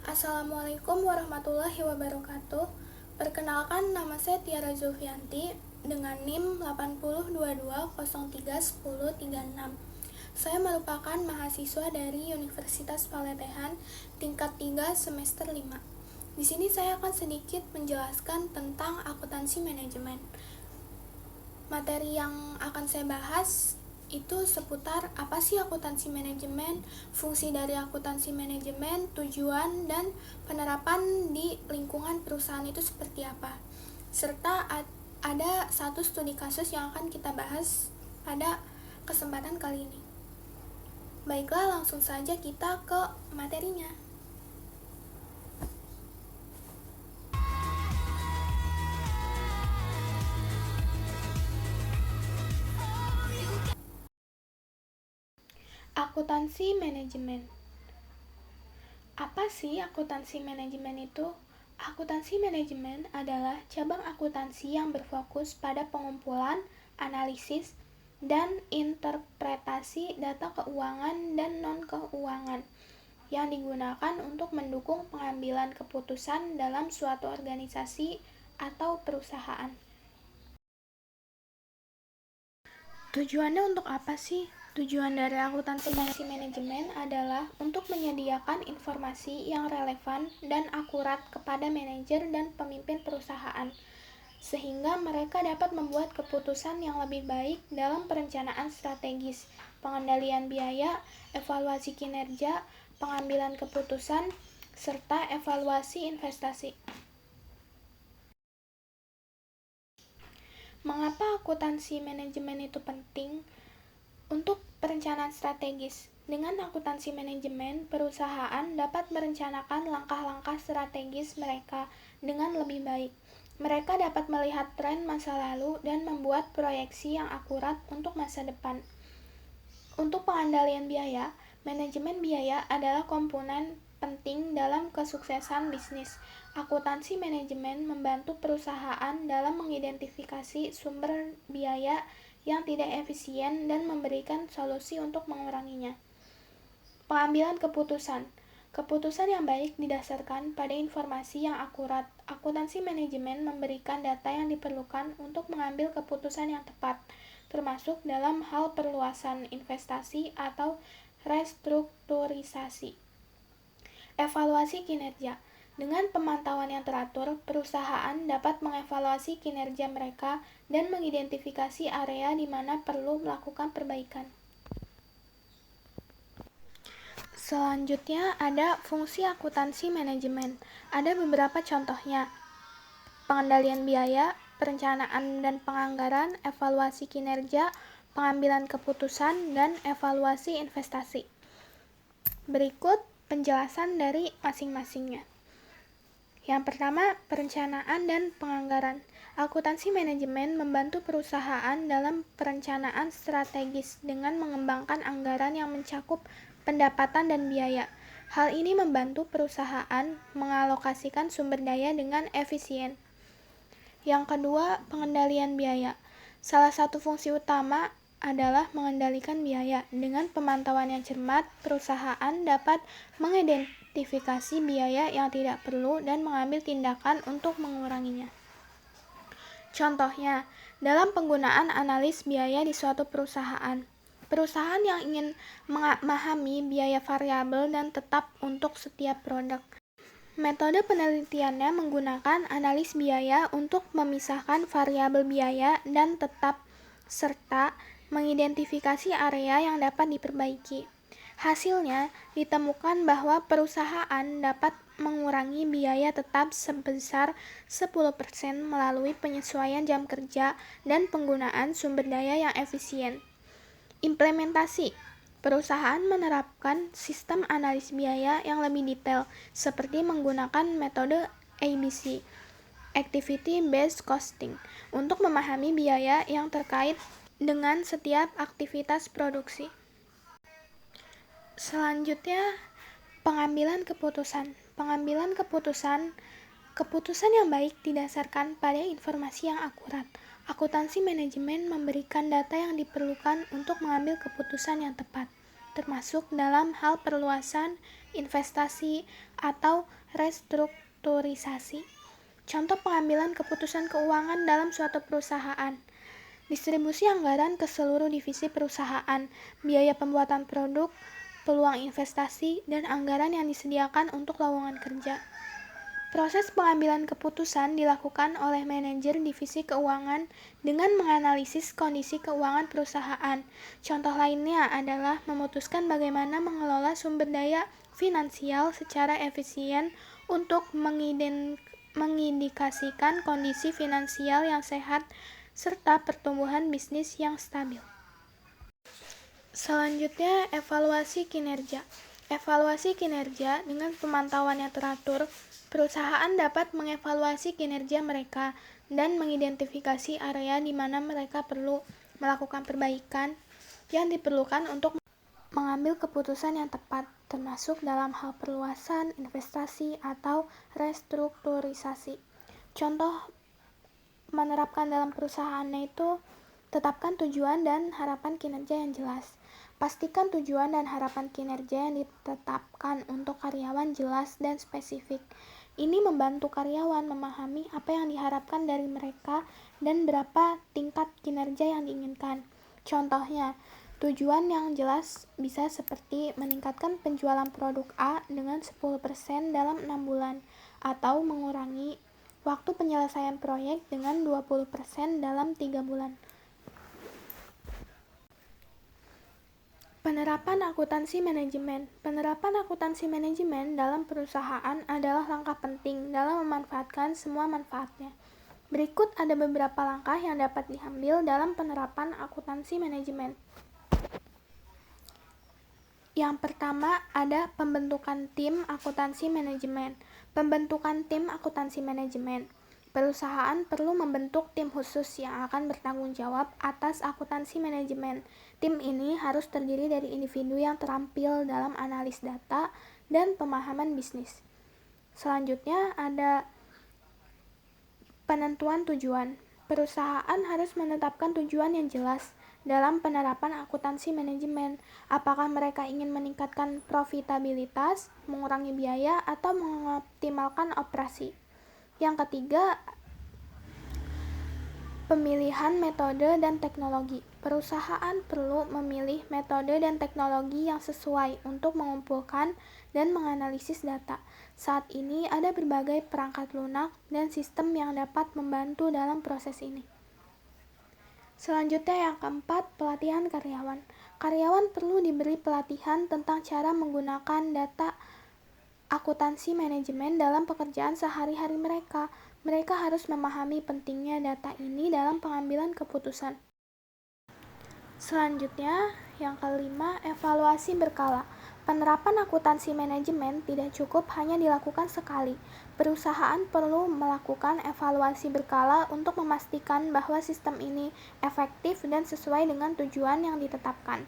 Assalamualaikum warahmatullahi wabarakatuh. Perkenalkan, nama saya Tiara Zulfianti dengan NIM 8022031036. Saya merupakan mahasiswa dari Universitas Paletehan tingkat 3 semester 5. Di sini saya akan sedikit menjelaskan tentang akuntansi manajemen. Materi yang akan saya bahas itu seputar apa sih akuntansi manajemen, fungsi dari akuntansi manajemen, tujuan, dan penerapan di lingkungan perusahaan itu seperti apa. Serta ada satu studi kasus yang akan kita bahas pada kesempatan kali ini. Baiklah, langsung saja kita ke materinya. Akuntansi manajemen. Apa sih akuntansi manajemen itu? Akuntansi manajemen adalah cabang akuntansi yang berfokus pada pengumpulan, analisis, dan interpretasi data keuangan dan non-keuangan yang digunakan untuk mendukung pengambilan keputusan dalam suatu organisasi atau perusahaan. Tujuannya untuk apa sih? Tujuan dari akuntansi manajemen adalah untuk menyediakan informasi yang relevan dan akurat kepada manajer dan pemimpin perusahaan, sehingga mereka dapat membuat keputusan yang lebih baik dalam perencanaan strategis, pengendalian biaya, evaluasi kinerja, pengambilan keputusan, serta evaluasi investasi. Mengapa akuntansi manajemen itu penting? Untuk perencanaan strategis, dengan akuntansi manajemen, perusahaan dapat merencanakan langkah-langkah strategis mereka dengan lebih baik. Mereka dapat melihat tren masa lalu dan membuat proyeksi yang akurat untuk masa depan. Untuk pengendalian biaya, manajemen biaya adalah komponen penting dalam kesuksesan bisnis. Akuntansi manajemen membantu perusahaan dalam mengidentifikasi sumber biaya yang tidak efisien dan memberikan solusi untuk menguranginya. Pengambilan keputusan. Keputusan yang baik didasarkan pada informasi yang akurat. Akuntansi manajemen memberikan data yang diperlukan untuk mengambil keputusan yang tepat, termasuk dalam hal perluasan investasi atau restrukturisasi. Evaluasi kinerja. Dengan pemantauan yang teratur, perusahaan dapat mengevaluasi kinerja mereka dan mengidentifikasi area di mana perlu melakukan perbaikan. Selanjutnya ada fungsi akuntansi manajemen. Ada beberapa contohnya: pengendalian biaya, perencanaan dan penganggaran, evaluasi kinerja, pengambilan keputusan, dan evaluasi investasi. Berikut penjelasan dari masing-masingnya. Yang pertama, perencanaan dan penganggaran. Akuntansi manajemen membantu perusahaan dalam perencanaan strategis dengan mengembangkan anggaran yang mencakup pendapatan dan biaya. Hal ini membantu perusahaan mengalokasikan sumber daya dengan efisien. Yang kedua, pengendalian biaya. Salah satu fungsi utama adalah mengendalikan biaya. Dengan pemantauan yang cermat, perusahaan dapat mengidentifikasi biaya yang tidak perlu dan mengambil tindakan untuk menguranginya. Contohnya, dalam penggunaan analis biaya di suatu perusahaan. Perusahaan yang ingin memahami biaya variabel dan tetap untuk setiap produk. Metode penelitiannya menggunakan analis biaya untuk memisahkan variabel biaya dan tetap serta mengidentifikasi area yang dapat diperbaiki. Hasilnya, ditemukan bahwa perusahaan dapat mengurangi biaya tetap sebesar 10% melalui penyesuaian jam kerja dan penggunaan sumber daya yang efisien. Implementasi. Perusahaan menerapkan sistem analis biaya yang lebih detail, seperti menggunakan metode ABC, Activity Based Costing, untuk memahami biaya yang terkait dengan setiap aktivitas produksi. Selanjutnya, pengambilan keputusan. Pengambilan keputusan yang baik didasarkan pada informasi yang akurat. Akuntansi manajemen memberikan data yang diperlukan untuk mengambil keputusan yang tepat, termasuk dalam hal perluasan investasi, atau restrukturisasi. Contoh pengambilan keputusan keuangan dalam suatu perusahaan. Distribusi anggaran ke seluruh divisi perusahaan, biaya pembuatan produk, peluang investasi, dan anggaran yang disediakan untuk lowongan kerja. Proses pengambilan keputusan dilakukan oleh manajer divisi keuangan dengan menganalisis kondisi keuangan perusahaan. Contoh lainnya adalah memutuskan bagaimana mengelola sumber daya finansial secara efisien untuk mengindikasikan kondisi finansial yang sehat serta pertumbuhan bisnis yang stabil. Selanjutnya, evaluasi kinerja. Evaluasi kinerja dengan pemantauan yang teratur, perusahaan dapat mengevaluasi kinerja mereka dan mengidentifikasi area di mana mereka perlu melakukan perbaikan yang diperlukan untuk mengambil keputusan yang tepat, termasuk dalam hal perluasan, investasi, atau restrukturisasi. Contoh menerapkan dalam perusahaannya itu, tetapkan tujuan dan harapan kinerja yang jelas. Pastikan tujuan dan harapan kinerja yang ditetapkan untuk karyawan jelas dan spesifik. Ini membantu karyawan memahami apa yang diharapkan dari mereka dan berapa tingkat kinerja yang diinginkan. Contohnya, tujuan yang jelas bisa seperti meningkatkan penjualan produk A dengan 10% dalam 6 bulan, atau mengurangi waktu penyelesaian proyek dengan 20% dalam 3 bulan. Penerapan akuntansi manajemen. Penerapan akuntansi manajemen dalam perusahaan adalah langkah penting dalam memanfaatkan semua manfaatnya. Berikut ada beberapa langkah yang dapat diambil dalam penerapan akuntansi manajemen. Yang pertama ada pembentukan tim akuntansi manajemen. Pembentukan tim akuntansi manajemen. Perusahaan perlu membentuk tim khusus yang akan bertanggung jawab atas akuntansi manajemen. Tim ini harus terdiri dari individu yang terampil dalam analis data dan pemahaman bisnis. Selanjutnya ada penentuan tujuan. Perusahaan harus menetapkan tujuan yang jelas dalam penerapan akuntansi manajemen. Apakah mereka ingin meningkatkan profitabilitas, mengurangi biaya, atau mengoptimalkan operasi. Yang ketiga, pemilihan metode dan teknologi. Perusahaan perlu memilih metode dan teknologi yang sesuai untuk mengumpulkan dan menganalisis data. Saat ini ada berbagai perangkat lunak dan sistem yang dapat membantu dalam proses ini. Selanjutnya yang keempat, pelatihan karyawan. Karyawan perlu diberi pelatihan tentang cara menggunakan data akuntansi manajemen dalam pekerjaan sehari-hari mereka. Mereka harus memahami pentingnya data ini dalam pengambilan keputusan. Selanjutnya, yang kelima, evaluasi berkala. Penerapan akuntansi manajemen tidak cukup hanya dilakukan sekali. Perusahaan perlu melakukan evaluasi berkala untuk memastikan bahwa sistem ini efektif dan sesuai dengan tujuan yang ditetapkan.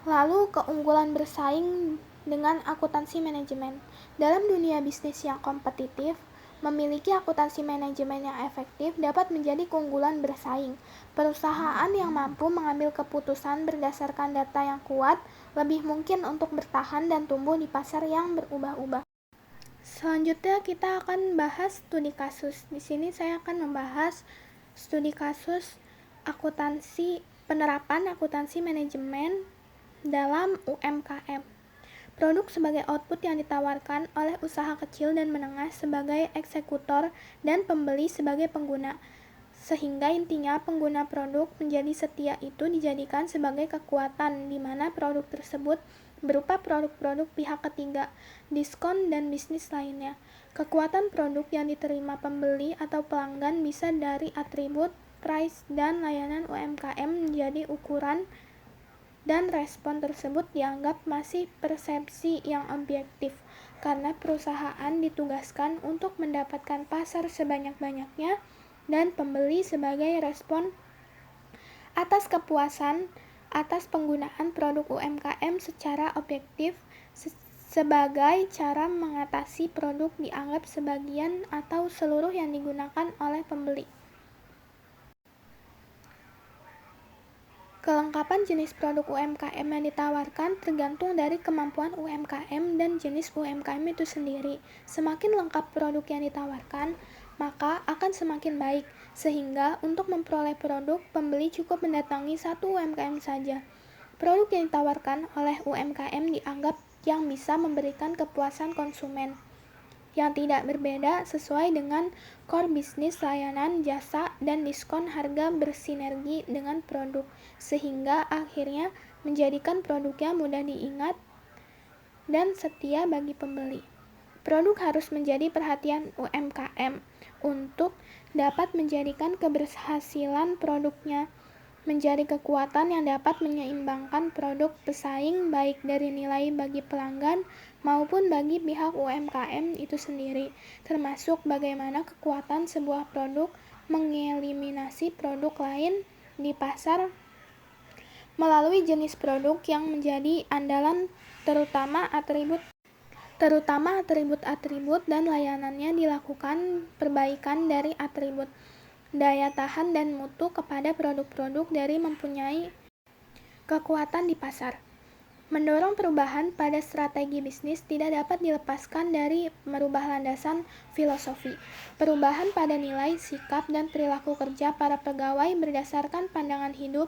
Lalu, keunggulan bersaing dengan akuntansi manajemen. Dalam dunia bisnis yang kompetitif, memiliki akuntansi manajemen yang efektif dapat menjadi keunggulan bersaing. Perusahaan yang mampu mengambil keputusan berdasarkan data yang kuat lebih mungkin untuk bertahan dan tumbuh di pasar yang berubah-ubah. Selanjutnya kita akan bahas studi kasus. Di sini saya akan membahas studi kasus penerapan akuntansi manajemen dalam UMKM. Produk sebagai output yang ditawarkan oleh usaha kecil dan menengah sebagai eksekutor dan pembeli sebagai pengguna. Sehingga intinya pengguna produk menjadi setia itu dijadikan sebagai kekuatan di mana produk tersebut berupa produk-produk pihak ketiga, diskon, dan bisnis lainnya. Kekuatan produk yang diterima pembeli atau pelanggan bisa dari atribut, price, dan layanan UMKM menjadi ukuran dan respon tersebut dianggap masih persepsi yang objektif karena perusahaan ditugaskan untuk mendapatkan pasar sebanyak-banyaknya dan pembeli sebagai respon atas kepuasan atas penggunaan produk UMKM secara objektif sebagai cara mengatasi produk dianggap sebagian atau seluruh yang digunakan oleh pembeli. Kelengkapan jenis produk UMKM yang ditawarkan tergantung dari kemampuan UMKM dan jenis UMKM itu sendiri. Semakin lengkap produk yang ditawarkan, maka akan semakin baik, sehingga untuk memperoleh produk, pembeli cukup mendatangi satu UMKM saja. Produk yang ditawarkan oleh UMKM dianggap yang bisa memberikan kepuasan konsumen yang tidak berbeda sesuai dengan core bisnis layanan, jasa, dan diskon harga bersinergi dengan produk, sehingga akhirnya menjadikan produknya mudah diingat dan setia bagi pembeli. Produk harus menjadi perhatian UMKM untuk dapat menjadikan keberhasilan produknya menjadi kekuatan yang dapat menyeimbangkan produk pesaing baik dari nilai bagi pelanggan maupun bagi pihak UMKM itu sendiri, termasuk bagaimana kekuatan sebuah produk mengeliminasi produk lain di pasar melalui jenis produk yang menjadi andalan terutama atribut-atribut dan layanannya dilakukan perbaikan dari atribut daya tahan dan mutu kepada produk-produk dari mempunyai kekuatan di pasar. Mendorong perubahan pada strategi bisnis tidak dapat dilepaskan dari merubah landasan filosofi. Perubahan pada nilai, sikap, dan perilaku kerja para pegawai berdasarkan pandangan hidup.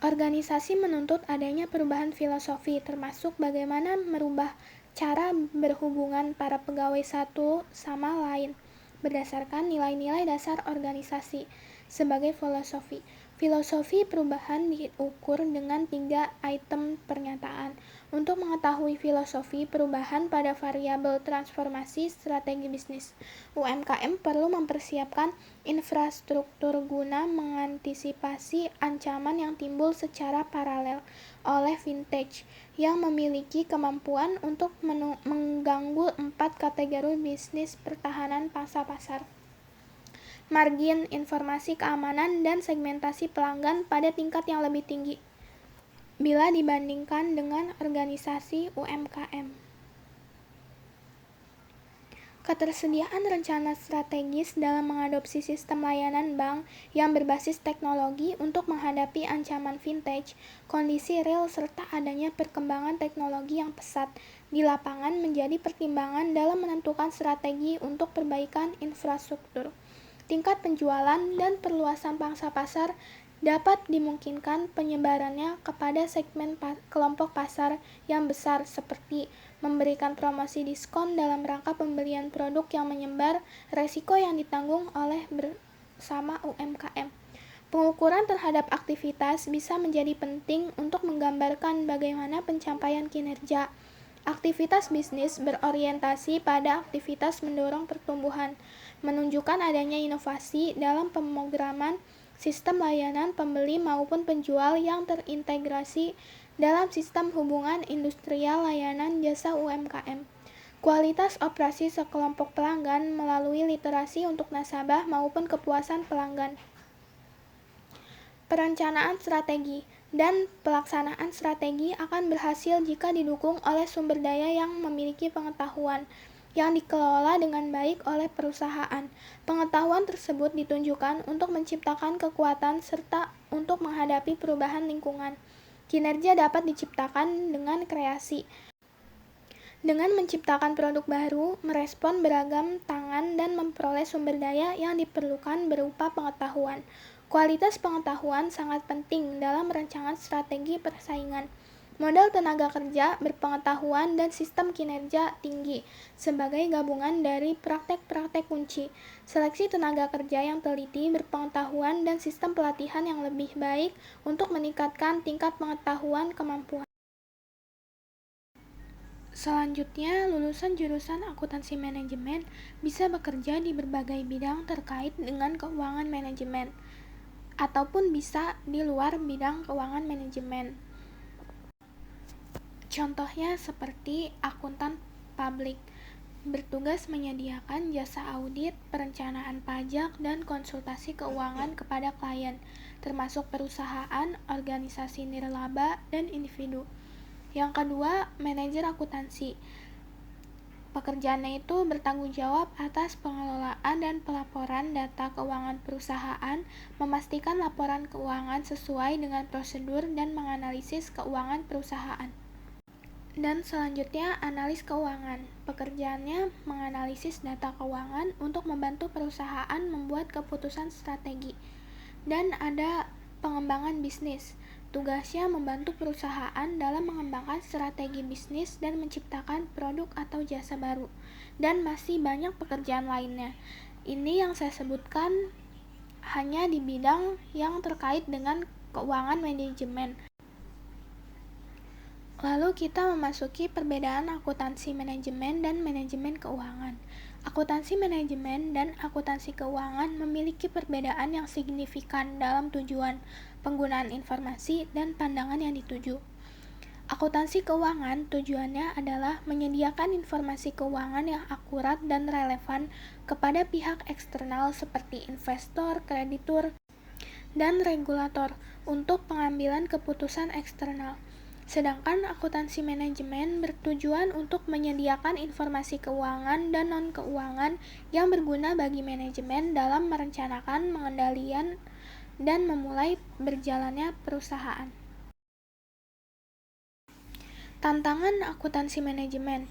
Organisasi menuntut adanya perubahan filosofi, termasuk bagaimana merubah cara berhubungan para pegawai satu sama lain berdasarkan nilai-nilai dasar organisasi sebagai filosofi. Filosofi perubahan diukur dengan 3 item pernyataan. Untuk mengetahui filosofi perubahan pada variabel transformasi strategi bisnis, UMKM perlu mempersiapkan infrastruktur guna mengantisipasi ancaman yang timbul secara paralel oleh vintage yang memiliki kemampuan untuk mengganggu 4 kategori bisnis pertahanan pangsa pasar, margin, informasi keamanan, dan segmentasi pelanggan pada tingkat yang lebih tinggi bila dibandingkan dengan organisasi UMKM. Ketersediaan rencana strategis dalam mengadopsi sistem layanan bank yang berbasis teknologi untuk menghadapi ancaman vintage, kondisi real serta adanya perkembangan teknologi yang pesat di lapangan menjadi pertimbangan dalam menentukan strategi untuk perbaikan infrastruktur. Tingkat penjualan dan perluasan pangsa pasar dapat dimungkinkan penyebarannya kepada segmen kelompok pasar yang besar seperti memberikan promosi diskon dalam rangka pembelian produk yang menyebar, resiko yang ditanggung oleh bersama UMKM. Pengukuran terhadap aktivitas bisa menjadi penting untuk menggambarkan bagaimana pencapaian kinerja. Aktivitas bisnis berorientasi pada aktivitas mendorong pertumbuhan, menunjukkan adanya inovasi dalam pemrograman sistem layanan pembeli maupun penjual yang terintegrasi dalam sistem hubungan industrial layanan jasa UMKM. Kualitas operasi sekelompok pelanggan melalui literasi untuk nasabah maupun kepuasan pelanggan. Perencanaan strategi dan pelaksanaan strategi akan berhasil jika didukung oleh sumber daya yang memiliki pengetahuan yang dikelola dengan baik oleh perusahaan. Pengetahuan tersebut ditunjukkan untuk menciptakan kekuatan serta untuk menghadapi perubahan lingkungan. Kinerja dapat diciptakan dengan kreasi. Dengan menciptakan produk baru, merespon beragam tangan dan memperoleh sumber daya yang diperlukan berupa pengetahuan. Kualitas pengetahuan sangat penting dalam rancangan strategi persaingan. Modal tenaga kerja berpengetahuan dan sistem kinerja tinggi sebagai gabungan dari praktek-praktek kunci. Seleksi tenaga kerja yang teliti, berpengetahuan, dan sistem pelatihan yang lebih baik untuk meningkatkan tingkat pengetahuan kemampuan. Selanjutnya, lulusan jurusan akuntansi manajemen bisa bekerja di berbagai bidang terkait dengan keuangan manajemen, ataupun bisa di luar bidang keuangan manajemen. Contohnya seperti akuntan publik, bertugas menyediakan jasa audit, perencanaan pajak, dan konsultasi keuangan kepada klien, termasuk perusahaan, organisasi nirlaba, dan individu. Yang kedua, manajer akuntansi, Pekerjaannya itu bertanggung jawab atas pengelolaan dan pelaporan data keuangan perusahaan, memastikan laporan keuangan sesuai dengan prosedur dan menganalisis keuangan perusahaan. Dan selanjutnya, analis keuangan. Pekerjaannya menganalisis data keuangan untuk membantu perusahaan membuat keputusan strategi. Dan ada pengembangan bisnis. Tugasnya membantu perusahaan dalam mengembangkan strategi bisnis dan menciptakan produk atau jasa baru. Dan masih banyak pekerjaan lainnya. Ini yang saya sebutkan hanya di bidang yang terkait dengan keuangan manajemen. Lalu kita memasuki perbedaan akuntansi manajemen dan manajemen keuangan. Akuntansi manajemen dan akuntansi keuangan memiliki perbedaan yang signifikan dalam tujuan, penggunaan informasi, dan pandangan yang dituju. Akuntansi keuangan tujuannya adalah menyediakan informasi keuangan yang akurat dan relevan kepada pihak eksternal seperti investor, kreditur, dan regulator untuk pengambilan keputusan eksternal. Sedangkan akuntansi manajemen bertujuan untuk menyediakan informasi keuangan dan non-keuangan yang berguna bagi manajemen dalam merencanakan, mengendalikan, dan memulai berjalannya perusahaan. Tantangan akuntansi manajemen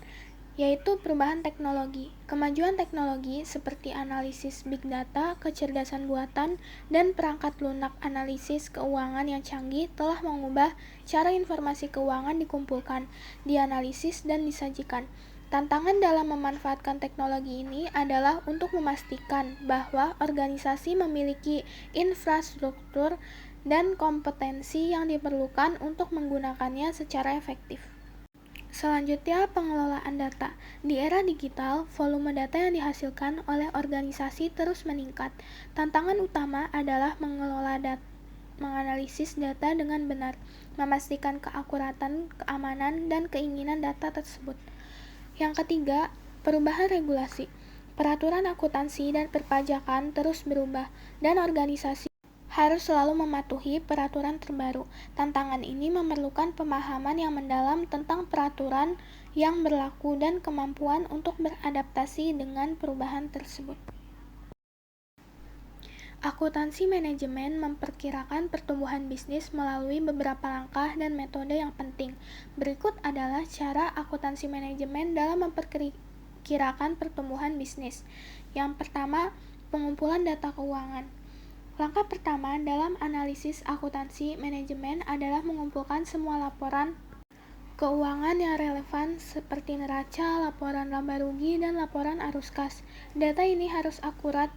yaitu perubahan teknologi. Kemajuan teknologi seperti analisis big data, kecerdasan buatan, dan perangkat lunak analisis keuangan yang canggih telah mengubah cara informasi keuangan dikumpulkan, dianalisis, dan disajikan. Tantangan dalam memanfaatkan teknologi ini adalah untuk memastikan bahwa organisasi memiliki infrastruktur dan kompetensi yang diperlukan untuk menggunakannya secara efektif. Selanjutnya, pengelolaan data. Di era digital, volume data yang dihasilkan oleh organisasi terus meningkat. Tantangan utama adalah menganalisis data dengan benar, memastikan keakuratan, keamanan, dan keinginan data tersebut. Yang ketiga, perubahan regulasi. Peraturan akuntansi dan perpajakan terus berubah, dan organisasi harus selalu mematuhi peraturan terbaru. Tantangan ini memerlukan pemahaman yang mendalam tentang peraturan yang berlaku dan kemampuan untuk beradaptasi dengan perubahan tersebut. Akuntansi manajemen memperkirakan pertumbuhan bisnis melalui beberapa langkah dan metode yang penting. Berikut adalah cara akuntansi manajemen dalam memperkirakan pertumbuhan bisnis. Yang pertama, pengumpulan data keuangan. Langkah pertama dalam analisis akuntansi manajemen adalah mengumpulkan semua laporan keuangan yang relevan seperti neraca, laporan laba rugi, dan laporan arus kas. Data ini harus akurat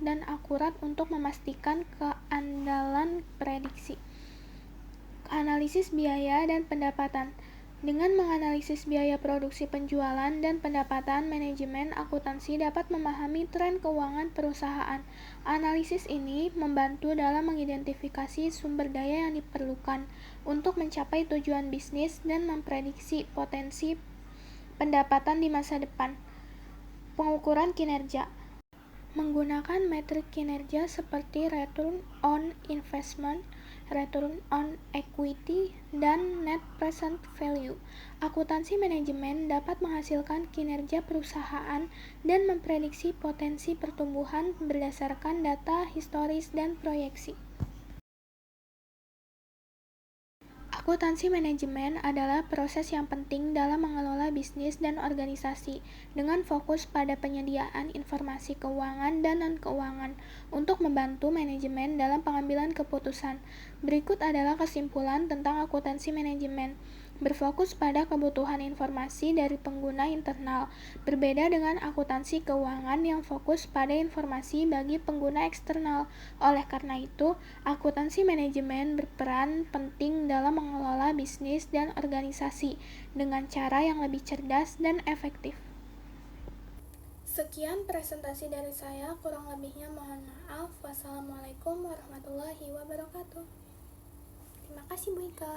untuk memastikan keandalan prediksi. Analisis biaya dan pendapatan. Dengan menganalisis biaya produksi penjualan dan pendapatan, manajemen akuntansi dapat memahami tren keuangan perusahaan. Analisis ini membantu dalam mengidentifikasi sumber daya yang diperlukan untuk mencapai tujuan bisnis dan memprediksi potensi pendapatan di masa depan. Pengukuran kinerja. Menggunakan metrik kinerja seperti return on investment, return on equity, dan net present value. Akuntansi manajemen dapat menghasilkan kinerja perusahaan dan memprediksi potensi pertumbuhan berdasarkan data historis dan proyeksi. Akuntansi manajemen adalah proses yang penting dalam mengelola bisnis dan organisasi, dengan fokus pada penyediaan informasi keuangan dan non-keuangan untuk membantu manajemen dalam pengambilan keputusan. Berikut adalah kesimpulan tentang akuntansi manajemen. Berfokus pada kebutuhan informasi dari pengguna internal, berbeda dengan akuntansi keuangan yang fokus pada informasi bagi pengguna eksternal. Oleh karena itu, akuntansi manajemen berperan penting dalam mengelola bisnis dan organisasi dengan cara yang lebih cerdas dan efektif. Sekian presentasi dari saya, kurang lebihnya mohon maaf. Wassalamualaikum warahmatullahi wabarakatuh. Terima kasih Bu Ika.